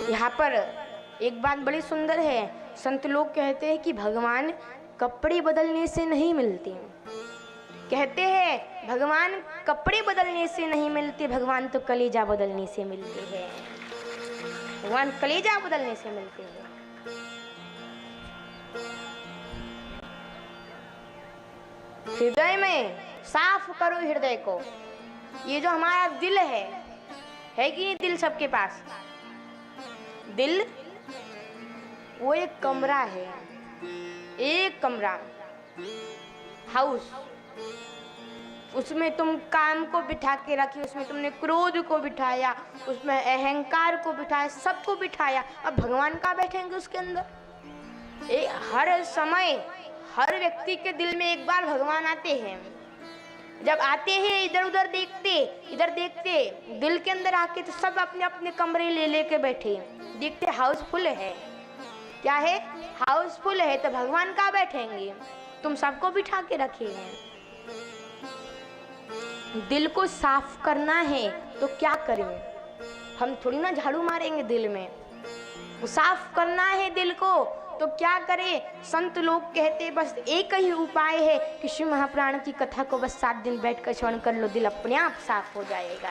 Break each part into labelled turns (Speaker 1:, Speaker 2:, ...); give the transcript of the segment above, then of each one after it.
Speaker 1: यहाँ पर एक बात बड़ी सुंदर है। संत लोग कहते हैं कि भगवान कपड़े बदलने से नहीं मिलते। कहते हैं भगवान कपड़े बदलने से नहीं मिलते, भगवान तो कलेजा बदलने से मिलते हैं। भगवान कलेजा बदलने से मिलते हैं। हृदय में साफ करो हृदय को। ये जो हमारा दिल है कि नहीं दिल सबके पास? दिल वो एक कमरा है, एक कमरा, हाउस। उसमें तुम काम को बिठा के रखी, उसमें तुमने क्रोध को बिठाया, उसमें अहंकार को बिठाया, सबको बिठाया। अब भगवान कहाँ बैठेंगे उसके अंदर? हर समय हर व्यक्ति के दिल में एक बार भगवान आते हैं। जब आते हैं इधर उधर देखते दिल के अंदर आके तो सब अपने अपने कमरे ले लेके बैठे, देखते हाउसफुल है। क्या है? हाउसफुल है। तो भगवान कहाँ बैठेंगे? तुम सबको बिठा के रखे हैं। दिल को साफ करना है तो क्या करें? हम थोड़ी ना झाड़ू मारेंगे दिल में। साफ करना है दिल को तो क्या करें? संत लोग कहते बस एक ही उपाय है कि श्री महापुराण की कथा को बस 7 दिन बैठकर श्रवण कर लो, दिल अपने आप साफ हो जाएगा,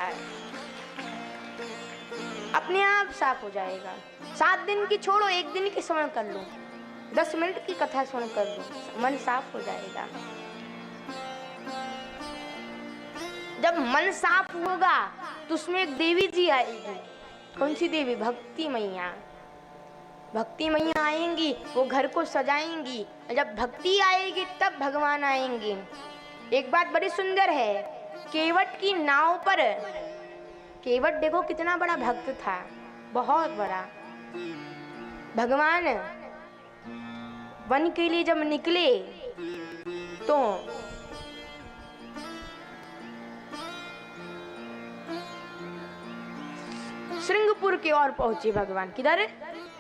Speaker 1: अपने आप साफ हो जाएगा। 7 दिन की छोड़ो, 1 दिन की श्रवण कर लो, 10 मिनट की कथा श्रवण कर लो, मन साफ हो जाएगा। जब मन साफ होगा तो उसमें एक देवी जी आएगी। कौन सी देवी? भक्ति मैया। भक्ति मैया आएंगी, वो घर को सजाएंगी। जब भक्ति आएगी तब भगवान आएंगे। एक बात बड़ी सुंदर है, केवट की नाव पर, केवट देखो कितना बड़ा भक्त था, बहुत बड़ा। भगवान वन के लिए जब निकले तो श्रृंगपुर की ओर पहुंचे भगवान। किधर?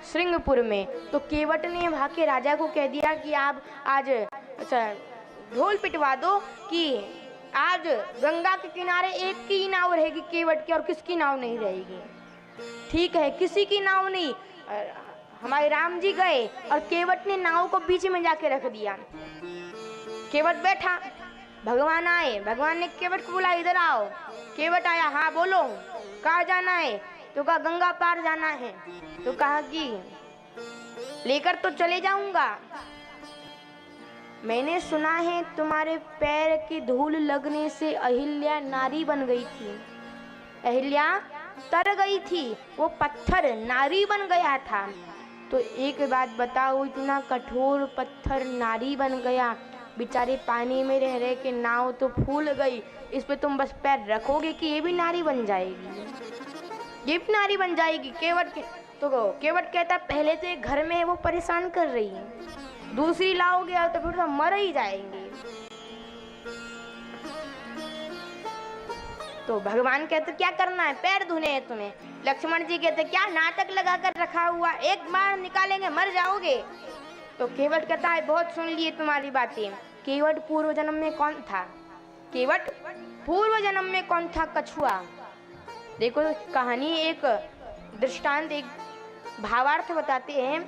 Speaker 1: श्रृंगपुर में। तो केवट ने वहां के राजा को कह दिया कि आप आज ढोल पिटवा दो कि आज गंगा के किनारे एक की नाव रहेगी केवट की, और किसकी नाव नहीं रहेगी। ठीक है, किसी की नाव नहीं। हमारे राम जी गए और केवट ने नाव को बीच में जाके रख दिया। केवट बैठा, भगवान आए, भगवान ने केवट को बोला इधर आओ। केवट आया, हाँ बोलो कहाँ जाना है? तो कहा गंगा पार जाना है। तो कहा कि लेकर तो चले जाऊंगा, मैंने सुना है तुम्हारे पैर की धूल लगने से अहिल्या नारी बन गई थी। अहिल्या तर गई थी, वो पत्थर नारी बन गया था। तो एक बात बताओ, इतना कठोर पत्थर नारी बन गया, बेचारे पानी में रह रहे के नाव तो फूल गई, इस पे तुम बस पैर रखोगे कि ये भी नारी बन जाएगी? ये भी नारी बन जाएगी? केवट के तो केवट कहता पहले तो एक घर में है वो परेशान कर रही है, दूसरी लाओगे तो फिर तो मर ही जाएंगे। तो भगवान कहते क्या करना है? पैर धोने हैं तुम्हें। लक्ष्मण जी कहते क्या नाटक लगा कर रखा हुआ, एक बार निकालेंगे मर जाओगे। तो केवट कहता है बहुत सुन लिए तुम्हारी बातें। केवट पूर्व जन्म में कौन था? केवट पूर्व जन्म में कौन था? कछुआ। देखो कहानी एक दृष्टांत, एक भावार्थ बताते हैं,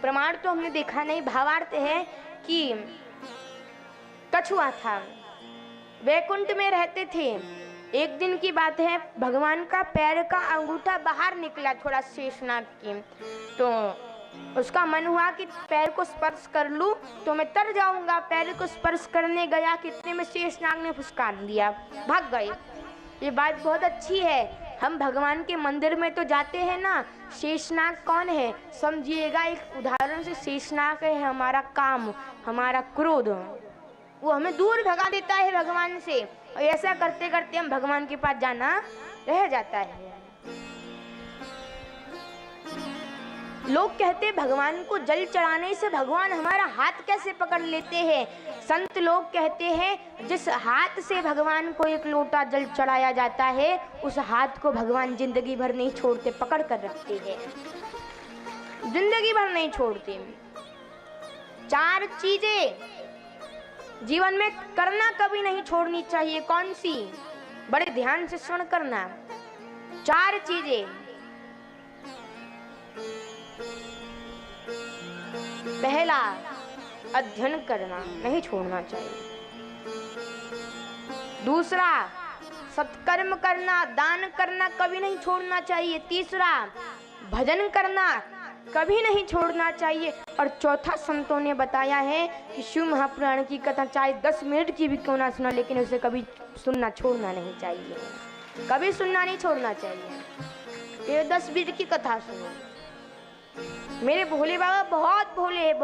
Speaker 1: प्रमाण तो हमने देखा नहीं, भावार्थ है कि कछुआ था, वैकुंठ में रहते थे। एक दिन की बात है, भगवान का पैर का अंगूठा बाहर निकला थोड़ा शेषनाग की, तो उसका मन हुआ कि पैर को स्पर्श कर लूं तो मैं तर जाऊंगा। पैर को स्पर्श करने गया, कितने में शेषनाग ने फुसकार दिया, भाग गए। ये बात बहुत अच्छी है। हम भगवान के मंदिर में तो जाते हैं ना, शेषनाग कौन है समझिएगा, एक उदाहरण से शेषनाग है हमारा काम, हमारा क्रोध, वो हमें दूर भगा देता है भगवान से। और ऐसा करते करते हम भगवान के पास जाना रह जाता है। लोग कहते भगवान को जल चढ़ाने से भगवान हमारा हाथ कैसे पकड़ लेते हैं। संत लोग कहते हैं जिस हाथ से भगवान को एक लोटा जल चढ़ाया जाता है उस हाथ को भगवान जिंदगी भर नहीं छोड़ते, पकड़ कर रखते हैं, जिंदगी भर नहीं छोड़ते। 4 चीजें जीवन में करना कभी नहीं छोड़नी चाहिए। कौन सी? बड़े ध्यान से श्रवण करना। 4 चीजें। पहला अध्ययन करना नहीं छोड़ना चाहिए। दूसरा सत्कर्म करना, दान करना कभी नहीं छोड़ना चाहिए। तीसरा भजन करना कभी नहीं छोड़ना चाहिए। और चौथा संतों ने बताया है कि शिव महापुराण की कथा चाहे 10 मिनट की भी क्यों ना सुना, लेकिन उसे कभी सुनना छोड़ना नहीं चाहिए, कभी सुनना नहीं छोड़ना चाहिए। ये 10 मिनट की कथा सुनो। मेरे भोले बाबा बहुत भोले हैं,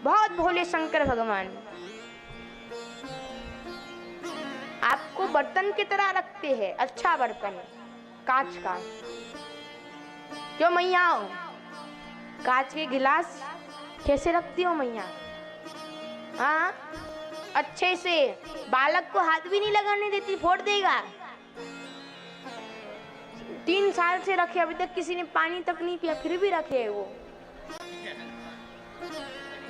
Speaker 1: बहुत भोले शंकर भगवान। आपको बर्तन की तरह रखते हैं, अच्छा बर्तन कांच का। क्यों मैया कांच के गिलास कैसे रखती हो मैया? हाँ, अच्छे से बालक को हाथ भी नहीं लगाने देती, फोड़ देगा। 3 साल से रखे, अभी तक किसी ने पानी तक नहीं पिया, फिर भी रखे वो,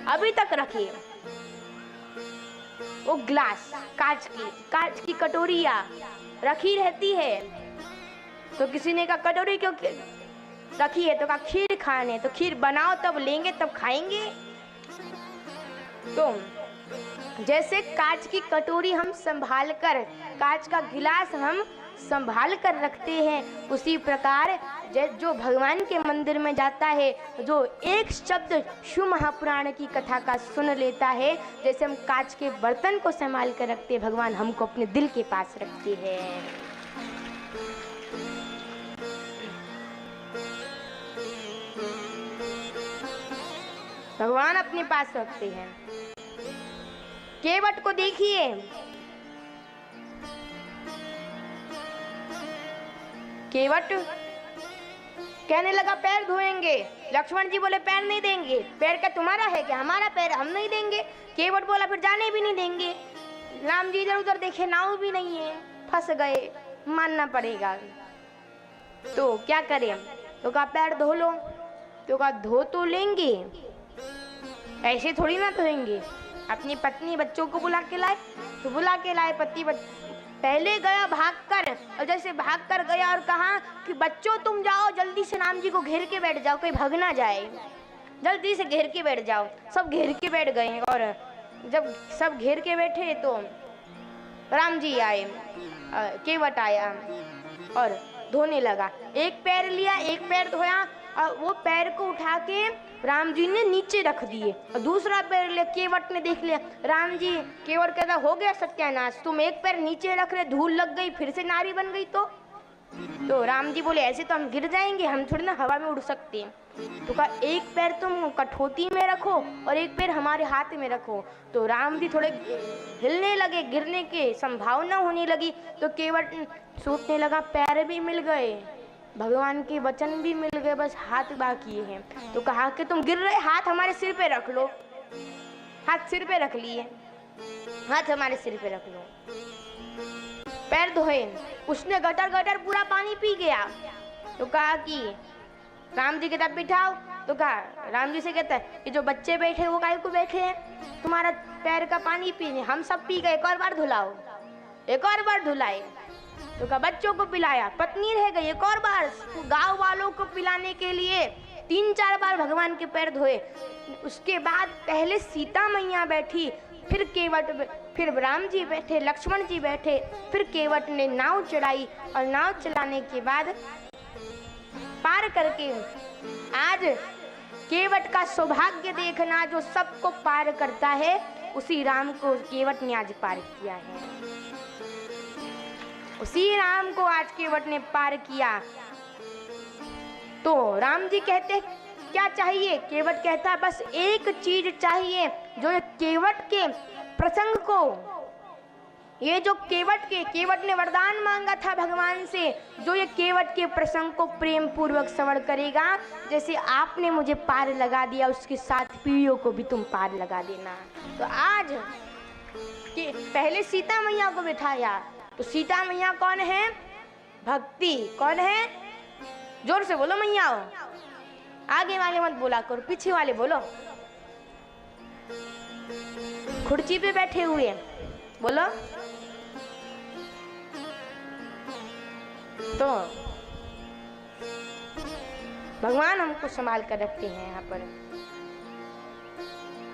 Speaker 1: अभी तक रखे वो ग्लास कांच की कटोरिया रखी रहती है। तो किसी ने कहा कटोरी क्यों रखी है? तो कहा खीर खाने, तो खीर बनाओ तब लेंगे तब खाएंगे। तो जैसे कांच की कटोरी हम संभाल कर, कांच का गिलास हम संभाल कर रखते हैं, उसी प्रकार जो भगवान के मंदिर में जाता है, जो एक शब्द शिव महापुराण की कथा का सुन लेता है, जैसे हम कांच के बर्तन को संभाल कर रखते हैं, भगवान हमको अपने दिल के पास रखते हैं। भगवान अपने पास रखते हैं। केवट को देखिए, केवट कहने लगा पैर धोएंगे। लक्ष्मण जी बोले पैर नहीं देंगे। पैर क्या तुम्हारा है क्या? हमारा पैर, हम नहीं देंगे। केवट बोला फिर जाने भी नहीं देंगे। राम जी इधर उधर देखे, नाव भी नहीं है, फंस गए, मानना पड़ेगा। तो क्या करें? तो कहा पैर धो लो। तो कहा धो तो लेंगे, ऐसे थोड़ी ना धोएंगे। अपनी पत्नी बच्चों को बुला के लाए, तो बुला के लाए पति पहले गया भागकर, और जैसे भागकर गया और कहा कि बच्चों तुम जाओ जल्दी से, राम जी को घेर के बैठ जाओ, कोई भाग ना जाए, जल्दी से घेर के बैठ जाओ। सब घेर के बैठ गए, और जब सब घेर के बैठे तो राम जी आए, केवट आया और धोने लगा। एक पैर लिया, एक पैर धोया, और वो पैर को उठा के राम जी ने नीचे रख दिए, और दूसरा पैर ले केवट ने देख लिया। राम जी, केवट कहता हो गया सत्यानाश, तुम एक पैर नीचे रख रहे, धूल लग गई, फिर से नारी बन गई। तो राम जी बोले ऐसे तो हम गिर जाएंगे, हम थोड़ी ना हवा में उड़ सकते हैं। तो कहा एक पैर तुम कठौती में रखो और एक पैर हमारे हाथ में रखो। तो राम जी थोड़े हिलने लगे, गिरने की संभावना होने लगी। तो केवट सोचने लगा पैर भी मिल गए, भगवान के वचन भी मिल गए, बस हाथ बाकी है। तो कहा कि तुम गिर रहे, हाथ हमारे सिर पे रख लो। हाथ सिर पे रख लिए, हाथ हमारे सिर पे रख लो। पैर धोए, उसने गटर गटर पूरा पानी पी गया। तो कहा कि राम जी के तब बिठाओ। तो कहा, राम जी से कहता है कि जो बच्चे बैठे वो काहे को बैठे हैं, तुम्हारा पैर का पानी पीने, हम सब पी गए, एक और बार धुलाओ। एक और बार धुलाए। तो कहा बच्चों को पिलाया, पत्नी रह गई, एक और बार गांव वालों को पिलाने के लिए 3-4 बार भगवान के पैर धोए। उसके बाद पहले सीता मैया बैठी, फिर केवट, फिर राम जी बैठे, लक्ष्मण जी बैठे, फिर केवट ने नाव चढ़ाई, और नाव चलाने के बाद पार करके आज केवट का सौभाग्य देखना, जो सबको पार करता है, उसी राम को केवट ने आज पार किया है। उसी राम को आज केवट ने पार किया। तो राम जी कहते क्या चाहिए? केवट कहता बस एक चीज चाहिए, जो केवट के प्रसंग को, ये जो केवट ने वरदान मांगा था भगवान से, जो ये केवट के प्रसंग को प्रेम पूर्वक श्रवण करेगा, जैसे आपने मुझे पार लगा दिया, उसके साथ पीढ़ियों को भी तुम पार लगा देना। तो आज कि पहले सीता मैया को बिठाया। तो सीता मैया कौन है? भक्ति। कौन है? जोर से बोलो मैया। आगे वाले मत बोला करो, पीछे वाले बोलो। खुर्ची पे बैठे हुए बोलो। तो भगवान हमको संभाल कर रखते हैं यहाँ पर।